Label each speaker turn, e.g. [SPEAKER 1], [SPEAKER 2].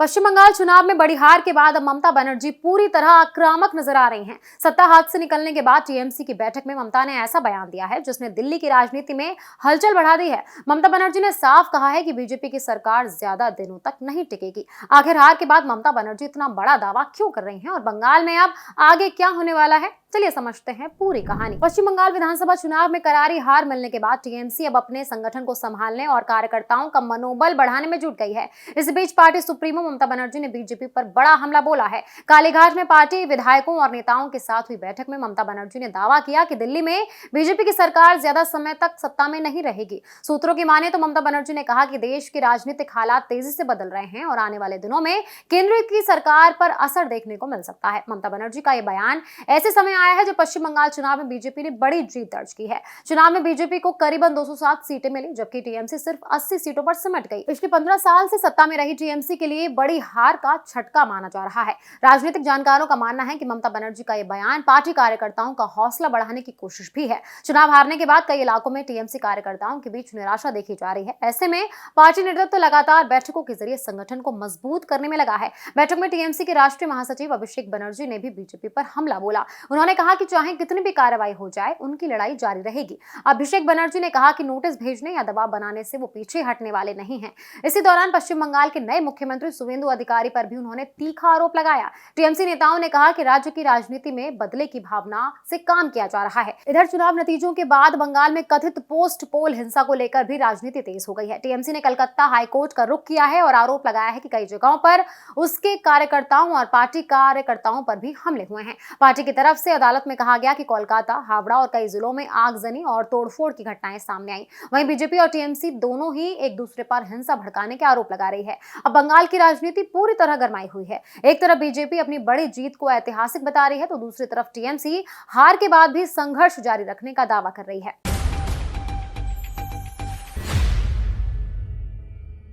[SPEAKER 1] पश्चिम बंगाल चुनाव में बड़ी हार के बाद अब ममता बनर्जी पूरी तरह आक्रामक नजर आ रही हैं। सत्ता हाथ से निकलने के बाद टीएमसी की बैठक में ममता ने ऐसा बयान दिया है जिसने दिल्ली की राजनीति में हलचल बढ़ा दी है। ममता बनर्जी ने साफ कहा है कि बीजेपी की सरकार ज्यादा दिनों तक नहीं टिकेगी। आखिर हार के बाद ममता बनर्जी इतना बड़ा दावा क्यों कर रही हैं और बंगाल में अब आगे क्या होने वाला है, चलिए समझते हैं पूरी कहानी। पश्चिम बंगाल विधानसभा चुनाव में करारी हार मिलने के बाद टीएमसी अब अपने संगठन को संभालने और कार्यकर्ताओं का मनोबल बढ़ाने में जुट गई है। इस बीच पार्टी सुप्रीमो ममता बनर्जी ने बीजेपी पर बड़ा हमला बोला है। कालीघाट में पार्टी विधायकों और नेताओं के साथ हुई बैठक में ममता बनर्जी ने दावा किया कि दिल्ली में बीजेपी की सरकार ज्यादा समय तक सत्ता में नहीं रहेगी। सूत्रों की माने तो ममता बनर्जी ने कहा कि देश के राजनीतिक हालात तेजी से बदल रहे हैं और आने वाले दिनों में केंद्र की सरकार पर असर देखने को मिल सकता है। ममता बनर्जी का यह बयान ऐसे समय आया है जब पश्चिम बंगाल चुनाव में बीजेपी ने बड़ी जीत दर्ज की है। चुनाव में बीजेपी को करीबन 207 सीटें मिली, जबकि टीएमसी सिर्फ 80 सीटों पर सिमट गई। पिछले 15 साल से सत्ता में रही टीएमसी के लिए बड़ी हार का झटका माना जा रहा है। राजनीतिक जानकारों का मानना है कि ममता बनर्जी का यह बयान पार्टी कार्यकर्ताओं का हौसला बढ़ाने की कोशिश भी है। चुनाव हारने के बाद कई इलाकों में टीएमसी कार्यकर्ताओं के बीच निराशा देखी जा रही है। ऐसे में पार्टी नेतृत्व लगातार बैठकों के जरिए संगठन को मजबूत करने में लगा है। बैठक में टीएमसी के राष्ट्रीय महासचिव अभिषेक बनर्जी ने भी बीजेपी पर हमला बोला। उन्होंने कहा कि चाहे कितनी भी कार्रवाई हो जाए, उनकी लड़ाई जारी रहेगी। अभिषेक बनर्जी ने कहा कि नोटिस भेजने या दबाव बनाने से वो पीछे हटने वाले नहीं हैं। इसी दौरान पश्चिम बंगाल के नए मुख्यमंत्री शुवेंदु अधिकारी पर भी उन्होंने तीखा आरोप लगाया। टीएमसी नेताओं ने कहा कि राज्य की राजनीति में बदले की भावना से काम किया जा रहा है। इधर चुनाव नतीजों के बाद बंगाल में कथित पोस्ट पोल हिंसा को लेकर भी राजनीति तेज हो गई है। टीएमसी ने कलकत्ता हाईकोर्ट का रुख किया है और आरोप लगाया है कि कई जगहों पर उसके कार्यकर्ताओं और पार्टी कार्यकर्ताओं पर भी हमले हुए हैं। पार्टी की तरफ से अदालत में कहा गया कि कोलकाता, हावड़ा और कई जिलों में आगजनी और तोड़फोड़ की घटनाएं सामने आई। वहीं बीजेपी और टीएमसी दोनों ही एक दूसरे पर हिंसा भड़काने के आरोप लगा रही है। अब बंगाल की राजनीति पूरी तरह गरमाई हुई है। एक तरफ बीजेपी अपनी बड़ी जीत को ऐतिहासिक बता रही है तो दूसरी तरफ टीएमसी हार के बाद भी संघर्ष जारी रखने का दावा कर रही है।